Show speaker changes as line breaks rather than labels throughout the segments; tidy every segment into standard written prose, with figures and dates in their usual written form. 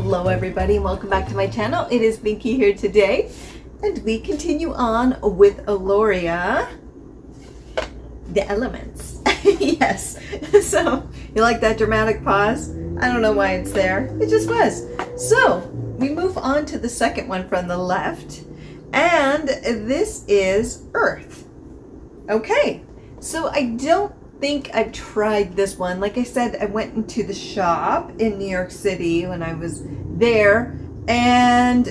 Hello everybody and welcome back to my channel. It is Binky here today and we continue on with Elorea, the elements. Yes, so you like that dramatic pause? I don't know why it's there, it just was. So we move on to the second one from the left, and this is Earth. Okay, so I don't think I've tried this one. Like I said, I went into the shop in New York City when I was there, and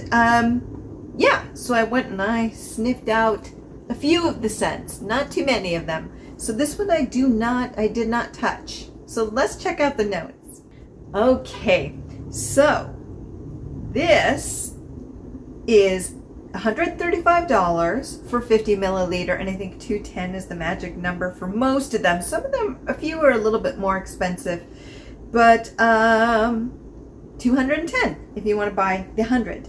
yeah, so I went and I sniffed out a few of the scents, not too many of them. So this one I did not touch. So let's check out the notes. Okay, so this is $135 for 50 milliliter, and I think 210 is the magic number for most of them. Some of them, a few are a little bit more expensive, but 210 if you want to buy the 100.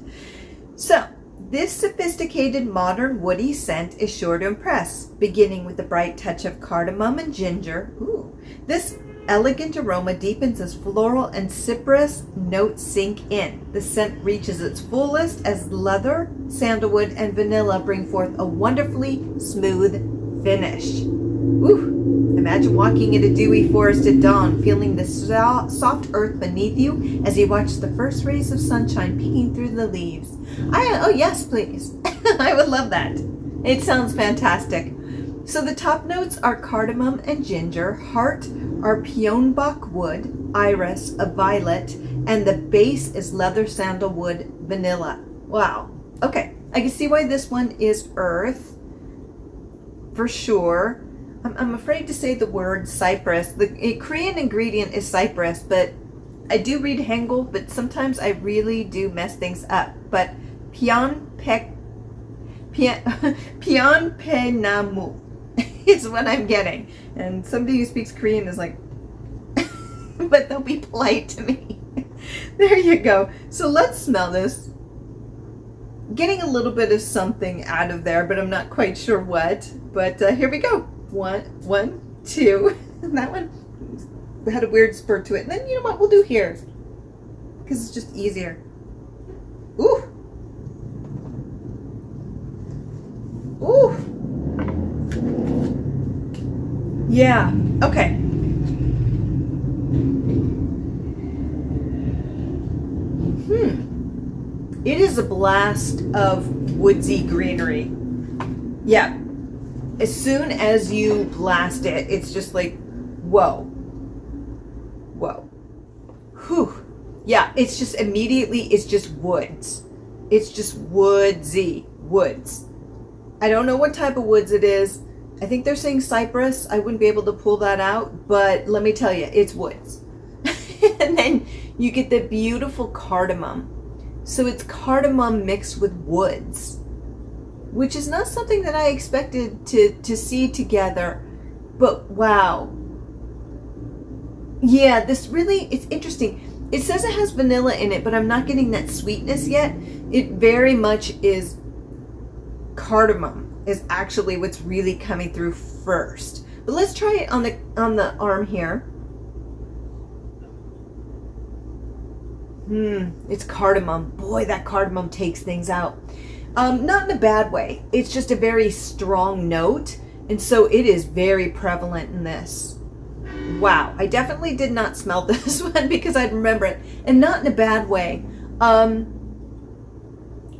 So this sophisticated modern woody scent is sure to impress, beginning with a bright touch of cardamom and ginger. Ooh, this elegant aroma deepens as floral and cypress notes sink in. The scent reaches its fullest as leather, sandalwood, and vanilla bring forth a wonderfully smooth finish. Ooh, imagine walking in a dewy forest at dawn, feeling the soft earth beneath you as you watch the first rays of sunshine peeking through the leaves. Oh yes, please. I would love that. It sounds fantastic. So the top notes are cardamom and ginger, heart are peonbach wood, iris, a violet, and the base is leather, sandalwood, vanilla. Wow. Okay, I can see why this one is earth, for sure. I'm afraid to say the word cypress. The Korean ingredient is cypress, but I do read Hangul, but sometimes I really do mess things up. But Pyeonpenamu is what I'm getting. And somebody who speaks Korean is like, but they'll be polite to me. There you go. So let's smell this. Getting a little bit of something out of there, but I'm not quite sure what. But here we go. One, two. That one had a weird spurt to it. And then you know what we'll do here, because it's just easier. Ooh. Ooh. Yeah, okay. It is a blast of woodsy greenery. Yeah. As soon as you blast it, it's just like, whoa. Whoa. Whew. Yeah, it's just immediately, it's just woods. It's just woodsy woods. I don't know what type of woods it is. I think they're saying cypress. I wouldn't be able to pull that out, but let me tell you, it's woods. And then you get the beautiful cardamom. So it's cardamom mixed with woods, which is not something that I expected to see together, but wow. Yeah, this really, it's interesting. It says it has vanilla in it, but I'm not getting that sweetness yet. It very much is cardamom is actually what's really coming through first. But let's try it on the arm here. It's cardamom. Boy, that cardamom takes things out. Not in a bad way. It's just a very strong note, and so it is very prevalent in this. Wow, I definitely did not smell this one because I'd remember it, and not in a bad way.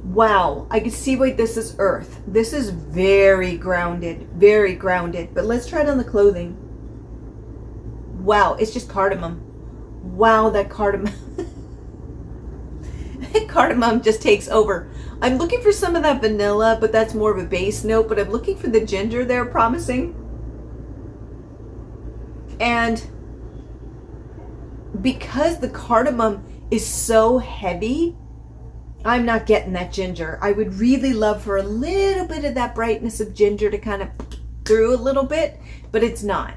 Wow, I can see why this is earth. This is very grounded, but let's try it on the clothing. Wow, it's just cardamom. Wow, that cardamom. Cardamom just takes over. I'm looking for some of that vanilla, but that's more of a base note, but I'm looking for the ginger they're promising. And because the cardamom is so heavy, I'm not getting that ginger. I would really love for a little bit of that brightness of ginger to kind of through a little bit, but it's not.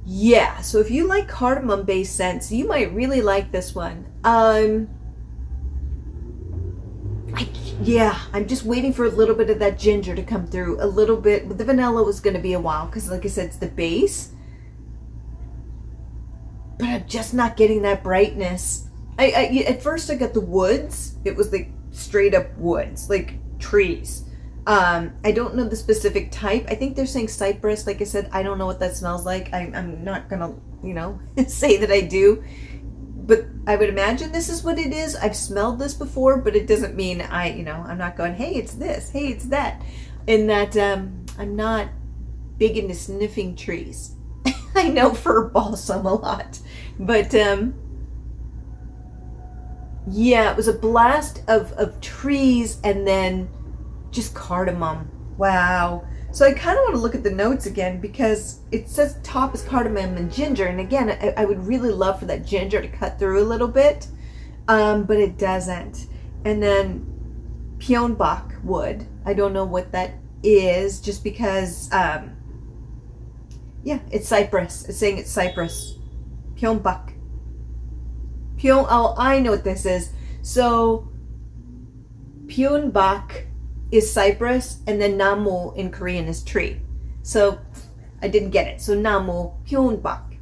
Yeah, so if you like cardamom based scents, you might really like this one. Yeah, I'm just waiting for a little bit of that ginger to come through. A little bit. The vanilla was going to be a while because, like I said, it's the base. but I'm just not getting that brightness. I at first I got the woods. It was like straight up woods, like trees. I don't know the specific type. I think they're saying cypress. Like I said, I don't know what that smells like. I'm not gonna, say that I do. But I would imagine this is what it is. I've smelled this before, but it doesn't mean I'm not going, hey, it's this, hey, it's that. In that I'm not big into sniffing trees. I know fir balsam a lot. But yeah, it was a blast of trees and then just cardamom. Wow. So I kind of want to look at the notes again because it says top is cardamom and ginger. And again, I would really love for that ginger to cut through a little bit, but it doesn't. And then Pionbach wood. I don't know what that is just because, yeah, it's cypress. It's saying it's cypress. Pionbach. Oh, I know what this is. So Pionbach is cypress, and then namu in Korean is tree. So I didn't get it. So namu, Pionbach.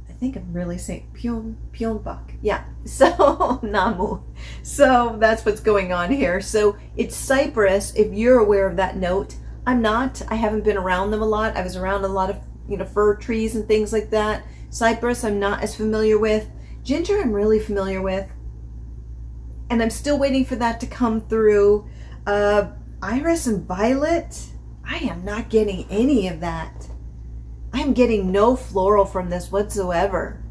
I think I'm really saying Pionbach. Yeah. So namu. So that's what's going on here. So it's cypress. If you're aware of that note, I'm not. I haven't been around them a lot. I was around a lot of fir trees and things like that. Cypress I'm not as familiar with. Ginger I'm really familiar with. And I'm still waiting for that to come through. Iris and violet, I am not getting any of that. I am getting no floral from this whatsoever.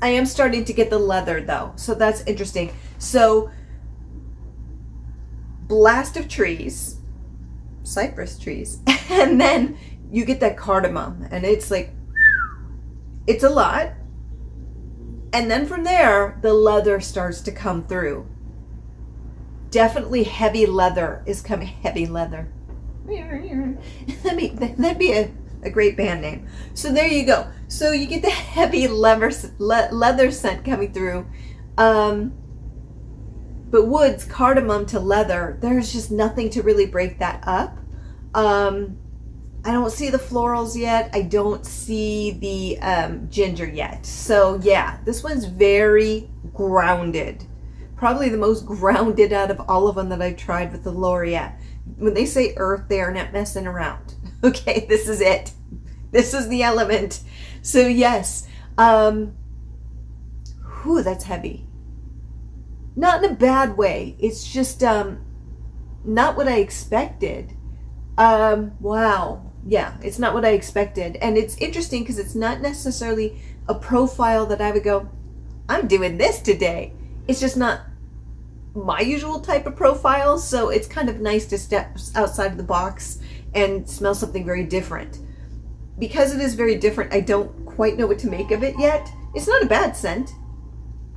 I am starting to get the leather though, so that's interesting. So, blast of trees, cypress trees, and then you get that cardamom, and it's like, it's a lot. And then from there, the leather starts to come through. Definitely heavy leather is coming. Heavy leather. That'd be a great band name. So there you go. So you get the heavy leather scent coming through. But woods, cardamom to leather, there's just nothing to really break that up. I don't see the florals yet. I don't see the ginger yet. So yeah, this one's very grounded. Probably the most grounded out of all of them that I've tried with the Elorea. When they say earth, they are not messing around. Okay, this is it. This is the element. So yes, that's heavy. Not in a bad way. It's just not what I expected. Wow. Yeah, it's not what I expected. And it's interesting because it's not necessarily a profile that I would go, I'm doing this today. It's just not my usual type of profile. So it's kind of nice to step outside of the box and smell something very different. Because it is very different, I don't quite know what to make of it yet. It's not a bad scent.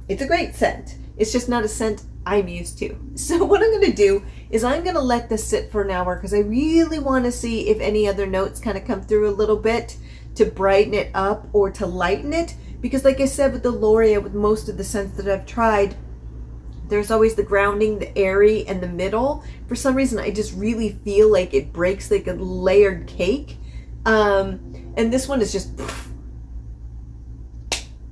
It's a great scent. It's just not a scent I'm used to. So what I'm going to do is I'm going to let this sit for an hour because I really want to see if any other notes kind of come through a little bit to brighten it up or to lighten it. Because like I said with the Elorea, with most of the scents that I've tried, there's always the grounding, the airy, and the middle. For some reason, I just really feel like it breaks like a layered cake. And this one is just...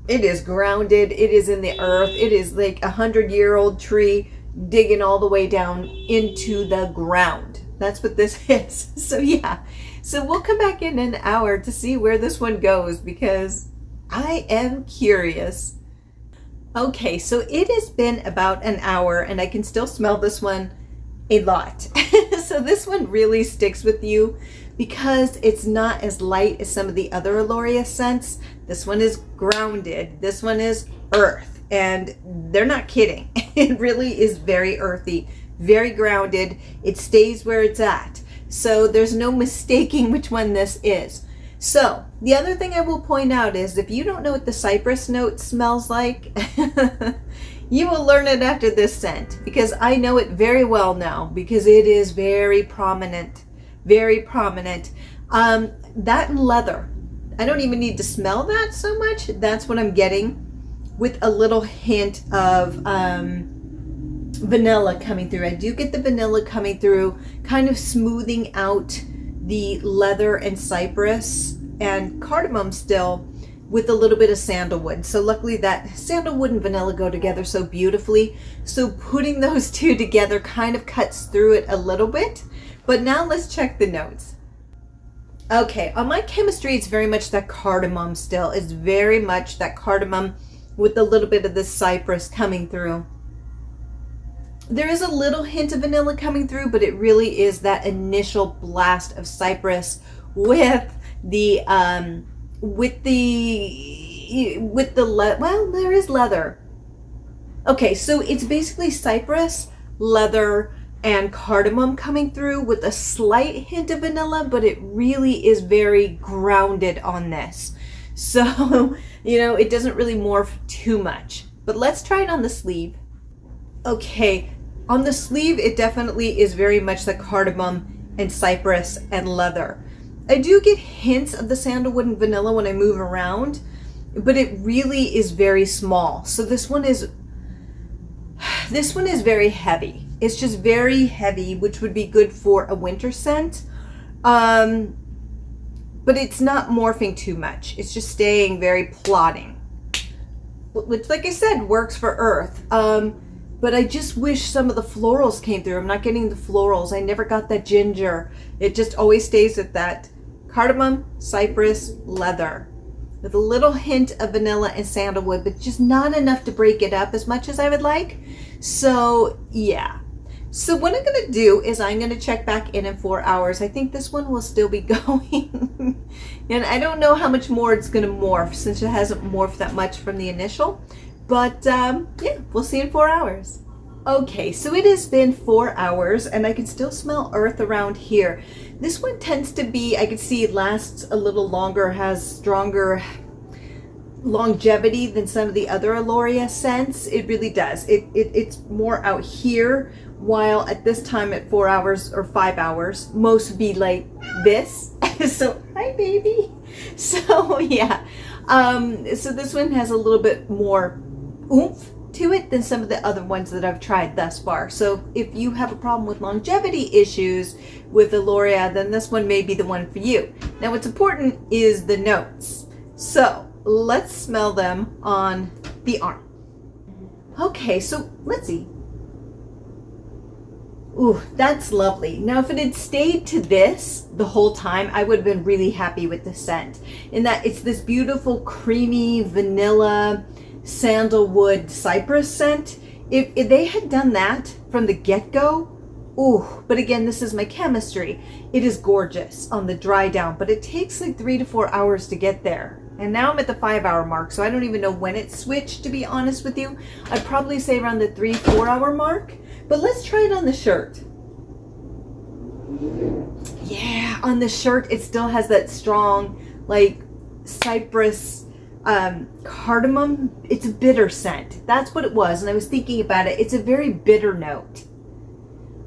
It is grounded. It is in the earth. It is like 100-year-old tree digging all the way down into the ground. That's what this is. So yeah. So we'll come back in an hour to see where this one goes because I am curious. Okay, so it has been about an hour and I can still smell this one a lot. So this one really sticks with you because it's not as light as some of the other Elorea scents. This one is grounded. This one is earth. And they're not kidding. It really is very earthy, very grounded. It stays where it's at. So there's no mistaking which one this is. So the other thing I will point out is if you don't know what the cypress note smells like, you will learn it after this scent because I know it very well now because it is very prominent, very prominent. That and leather. I don't even need to smell that so much. That's what I'm getting with a little hint of vanilla coming through. I do get the vanilla coming through, kind of smoothing out the leather and cypress and cardamom still with a little bit of sandalwood. So luckily that sandalwood and vanilla go together so beautifully. So putting those two together kind of cuts through it a little bit. But now let's check the notes. Okay, on my chemistry, it's very much that cardamom still. It's very much that cardamom with a little bit of the cypress coming through. There is a little hint of vanilla coming through, but it really is that initial blast of cypress with the well, there is leather. Okay, so it's basically cypress, leather, and cardamom coming through with a slight hint of vanilla, but it really is very grounded on this. So, it doesn't really morph too much. But let's try it on the sleeve. Okay, on the sleeve, it definitely is very much the cardamom and cypress and leather. I do get hints of the sandalwood and vanilla when I move around, but it really is very small. So this one is very heavy. It's just very heavy, which would be good for a winter scent. But it's not morphing too much. It's just staying very plodding, which, like I said, works for earth. But I just wish some of the florals came through. I'm not getting the florals. I never got that ginger. It just always stays at that cardamom, cypress, leather, with a little hint of vanilla and sandalwood, but just not enough to break it up as much as I would like. So yeah. So what I'm going to do is I'm going to check back in 4 hours. I think this one will still be going. And I don't know how much more it's going to morph, since it hasn't morphed that much from the initial. But yeah, we'll see in 4 hours. Okay, so it has been 4 hours and I can still smell earth around here. This one tends to be, I can see it lasts a little longer, has stronger longevity than some of the other Elorea scents. It really does. It's more out here, while at this time at 4 hours or 5 hours, most would be like this. So, hi baby. So yeah, so this one has a little bit more oomph to it than some of the other ones that I've tried thus far. So if you have a problem with longevity issues with Elorea, then this one may be the one for you. Now what's important is the notes. So let's smell them on the arm. Okay, so let's see. Ooh, that's lovely. Now, if it had stayed to this the whole time, I would have been really happy with the scent. In that it's this beautiful, creamy, vanilla, sandalwood, cypress scent. If they had done that from the get-go, ooh, but again, this is my chemistry. It is gorgeous on the dry down, but it takes like 3 to 4 hours to get there. And now I'm at the 5-hour mark, so I don't even know when it switched, to be honest with you. I'd probably say around the 3-4 hour mark. But let's try it on the shirt. Yeah, on the shirt, it still has that strong, like, cypress, cardamom. It's a bitter scent. That's what it was. And I was thinking about it. It's a very bitter note.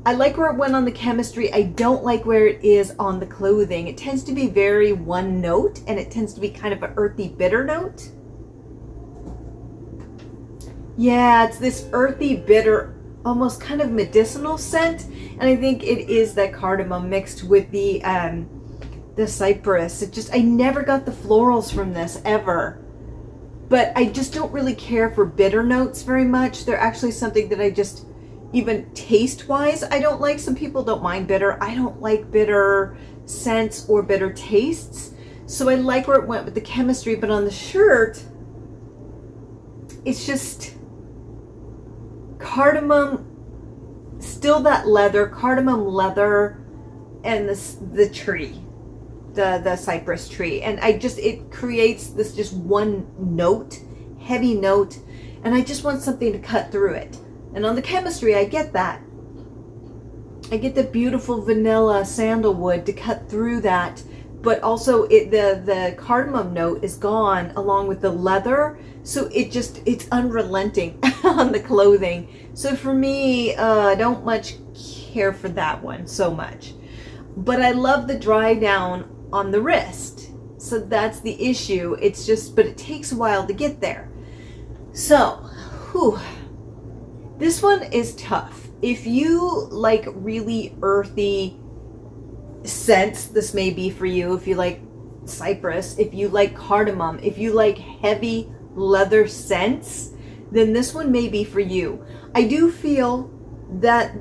I like where it went on the chemistry. I don't like where it is on the clothing. It tends to be very one note, and it tends to be kind of an earthy, bitter note. Yeah, it's this earthy, bitter, almost kind of medicinal scent, and I think it is that cardamom mixed with the cypress. I never got the florals from this ever, but I just don't really care for bitter notes very much. They're actually something that I just, even taste wise, I don't like. Some people don't mind bitter. I don't like bitter scents or bitter tastes, so I like where it went with the chemistry. But on the shirt, it's just cardamom, still that leather, cardamom leather, and the tree, the cypress tree, and it creates this just one note, heavy note, and I just want something to cut through it. And on the chemistry, I get that. I get the beautiful vanilla sandalwood to cut through that, but also the cardamom note is gone along with the leather, so it's unrelenting on the clothing. So for me, I don't much care for that one so much. But I love the dry down on the wrist. So that's the issue. But it takes a while to get there. So, whew, this one is tough. If you like really earthy scents, this may be for you. If you like cypress, if you like cardamom, if you like heavy leather scents, then this one may be for you. I do feel that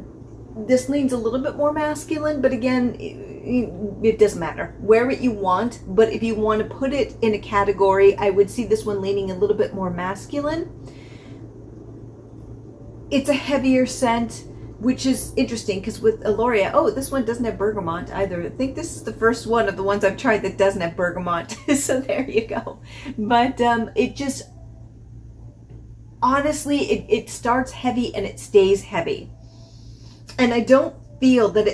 this leans a little bit more masculine, but again, it doesn't matter. Wear what you want, but if you want to put it in a category, I would see this one leaning a little bit more masculine. It's a heavier scent, which is interesting because with Elorea, oh, this one doesn't have bergamot either. I think this is the first one of the ones I've tried that doesn't have bergamot. So there you go. But it just, honestly, it starts heavy and it stays heavy. And I don't feel that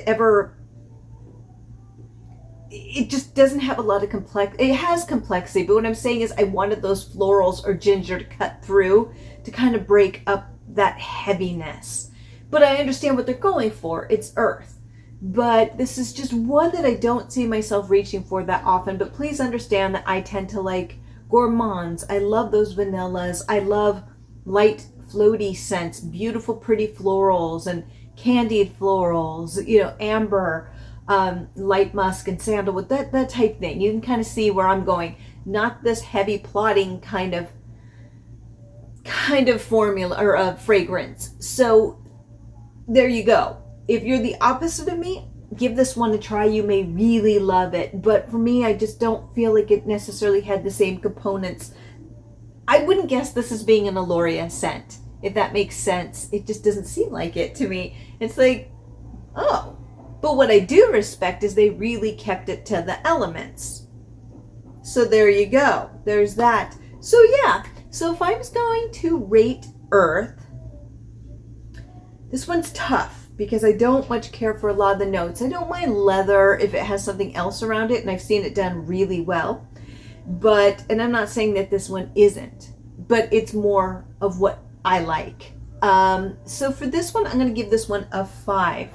it just doesn't have a lot of it has complexity, but what I'm saying is I wanted those florals or ginger to cut through to kind of break up that heaviness. But I understand what they're going for. It's earth. But this is just one that I don't see myself reaching for that often. But please understand that I tend to like gourmands. I love those vanillas. I love light floaty scents, beautiful pretty florals and candied florals, amber, light musk and sandalwood, that type thing. You can kind of see where I'm going. Not this heavy plotting kind of formula or fragrance. So there you go. If you're the opposite of me, give this one a try. You may really love it. But for me, I just don't feel like it necessarily had the same components. I wouldn't guess this as being an Elorea scent, if that makes sense. It just doesn't seem like it to me. It's like, oh. But what I do respect is they really kept it to the elements. So there you go. There's that. So yeah. So if I was going to rate earth, this one's tough because I don't much care for a lot of the notes. I don't mind leather if it has something else around it, and I've seen it done really well. And I'm not saying that this one isn't, but it's more of what I like. So for this one, I'm going to give this one a 5.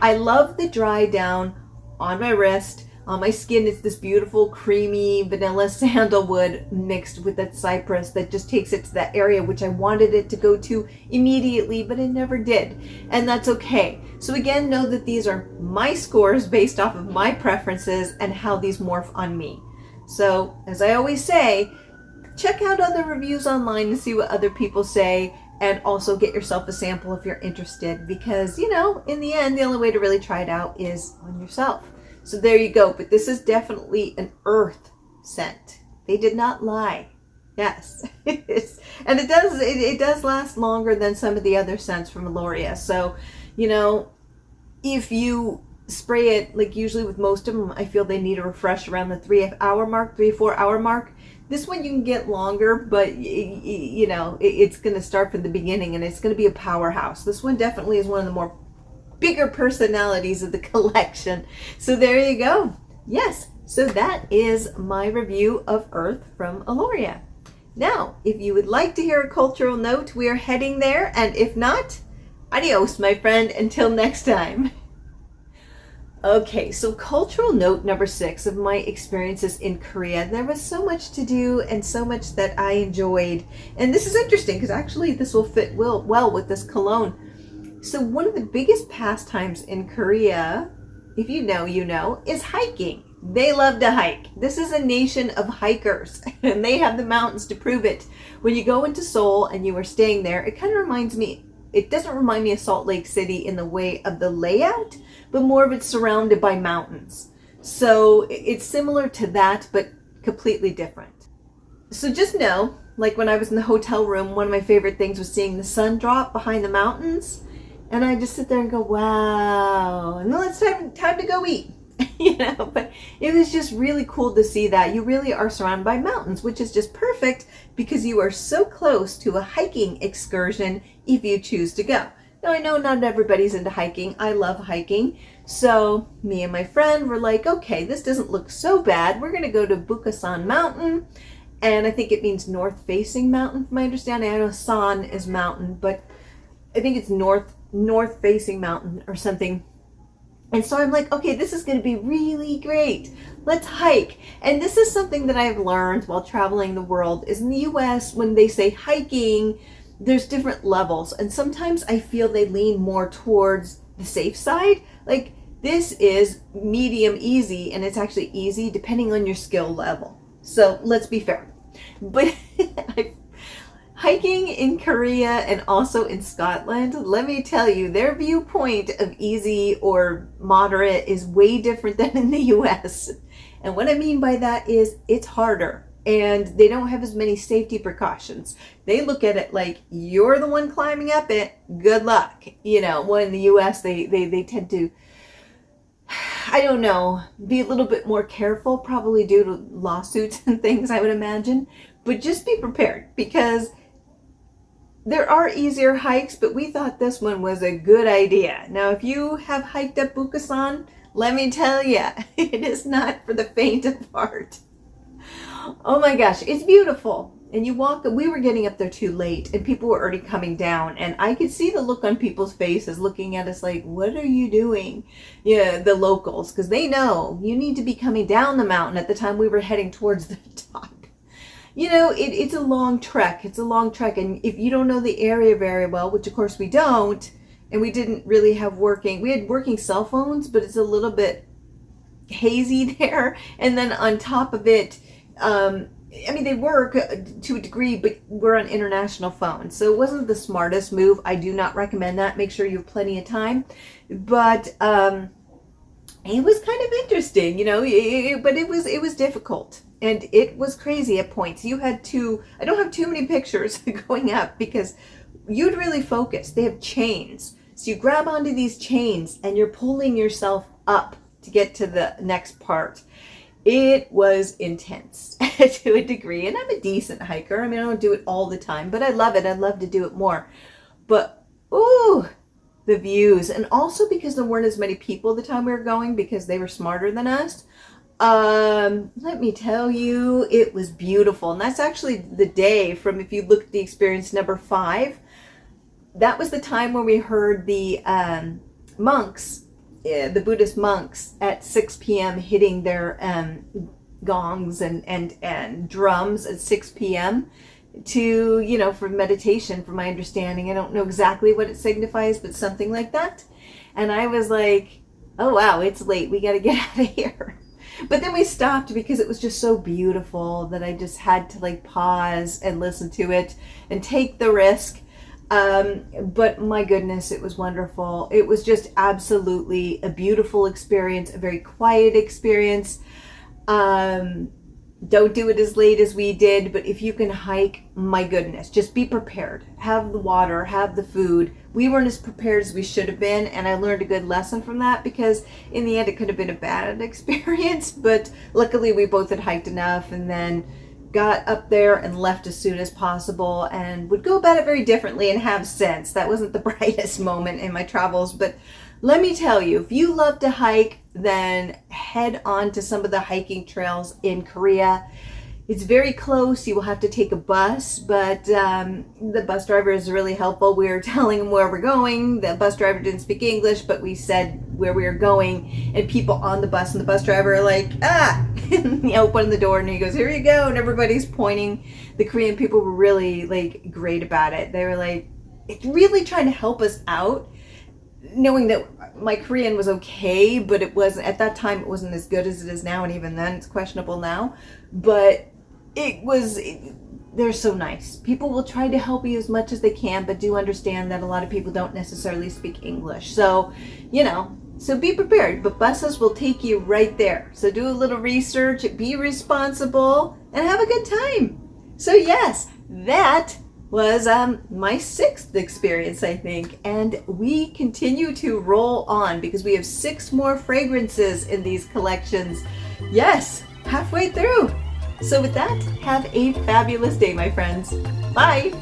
I love the dry down on my wrist. On my skin, it's this beautiful creamy vanilla sandalwood mixed with that cypress that just takes it to that area which I wanted it to go to immediately, but it never did. And that's okay. So again, know that these are my scores based off of my preferences and how these morph on me. So as I always say, check out other reviews online and see what other people say, and also get yourself a sample if you're interested, because in the end, the only way to really try it out is on yourself. So there you go. But this is definitely an earth scent. They did not lie. Yes. And it does last longer than some of the other scents from Elorea. So, if you spray it, like usually with most of them, I feel they need a refresh around the 3-4 hour mark. This one you can get longer, but it's going to start from the beginning and it's going to be a powerhouse. This one definitely is one of the more bigger personalities of the collection. So there you go. Yes, so that is my review of Earth from Elorea. Now, if you would like to hear a cultural note, we are heading there, and if not, adios, my friend, until next time. Okay, so cultural note number 6 of my experiences in Korea. There was so much to do and so much that I enjoyed. And this is interesting because actually this will fit well with this cologne. So one of the biggest pastimes in Korea, if you know, is hiking. They love to hike. This is a nation of hikers, and they have the mountains to prove it. When you go into Seoul and you are staying there, it kind of reminds me, it doesn't remind me of Salt Lake City in the way of the layout, but more of it's surrounded by mountains. So it's similar to that, but completely different. So just know, like when I was in the hotel room, one of my favorite things was seeing the sun drop behind the mountains. And I just sit there and go, wow. And then it's time to go eat. But it was just really cool to see that. You really are surrounded by mountains, which is just perfect because you are so close to a hiking excursion if you choose to go. Now, I know not everybody's into hiking. I love hiking. So me and my friend were like, okay, this doesn't look so bad. We're going to go to Bukhasan Mountain. And I think it means north-facing mountain, from my understanding. I know San is mountain, but I think it's north-facing mountain or something. And so I'm like, okay, this is going to be really great. Let's hike. And this is something that I've learned while traveling the world is in the US, when they say hiking, there's different levels. And sometimes I feel they lean more towards the safe side. Like This is medium easy, and it's actually easy depending on your skill level. So let's be fair. But hiking in Korea and also in Scotland, let me tell you, their viewpoint of easy or moderate is way different than in the US. And what I mean by that is it's harder, and they don't have as many safety precautions. They look at it like you're the one climbing up it, good luck. You know, well, in the US, they tend to, I don't know, be a little bit more careful, probably due to lawsuits and things, I would imagine. But just be prepared, because there are easier hikes, but we thought this one was a good idea. Now, if you have hiked up Bukasan, let me tell you, it is not for the faint of heart. Oh my gosh, it's beautiful. And you walk, we were getting up there too late, and people were already coming down, and I could see the look on people's faces looking at us like, what are you doing? Yeah, the locals, because they know you need to be coming down the mountain at the time we were heading towards the top. You know, it's a long trek. It's a long trek, and if you don't know the area very well, which of course we don't, and we didn't really have we had working cell phones, but it's a little bit hazy there, and then on top of it, I mean, they work to a degree, but we're on international phones. So it wasn't the smartest move. I do not recommend that. Make sure you have plenty of time. But it was kind of interesting, you know, but it was difficult. And it was crazy at points. You had to, I don't have too many pictures going up because you'd really focus. They have chains. So you grab onto these chains and you're pulling yourself up to get to the next part. It was intense to a degree, and I'm a decent hiker. I mean, I don't do it all the time, but I love it. I'd love to do it more. But, ooh, the views. And also because there weren't as many people the time we were going, because they were smarter than us. Let me tell you, it was beautiful. And that's actually the day from, if you look at the experience number 5, that was the time when we heard the monks, the Buddhist monks at 6 p.m. hitting their gongs and drums at 6 p.m. to, you know, for meditation, from my understanding. I don't know exactly what it signifies, but something like that. And I was like, oh wow, it's late. We got to get out of here. But then we stopped because it was just so beautiful that I just had to like pause and listen to it and take the risk. But my goodness, it was wonderful. It was just absolutely a beautiful experience, a very quiet experience. Don't do it as late as we did, but if you can hike, my goodness, just be prepared. Have the water, have the food. We weren't as prepared as we should have been, and I learned a good lesson from that, because in the end it could have been a bad experience, but luckily we both had hiked enough and then got up there and left as soon as possible, and would go about it very differently and have since. That wasn't the brightest moment in my travels, but let me tell you, if you love to hike, then head on to some of the hiking trails in Korea. It's very close. You will have to take a bus, but the bus driver is really helpful. We were telling him where we're going. The bus driver didn't speak English, but we said where we were going, and people on the bus and the bus driver are like, and he opened the door and he goes, here you go, and everybody's pointing. The Korean people were really like great about it. They were like really trying to help us out, knowing that my Korean was okay, but it wasn't, at that time it wasn't as good as it is now, and even then it's questionable now. But they're so nice. People will try to help you as much as they can, but do understand that a lot of people don't necessarily speak English. So, you know, so be prepared, but buses will take you right there. So do a little research, be responsible, and have a good time. So yes, that was my 6th experience, I think, and we continue to roll on because we have 6 more fragrances in these collections. Yes, halfway through. So with that, have a fabulous day, my friends. Bye.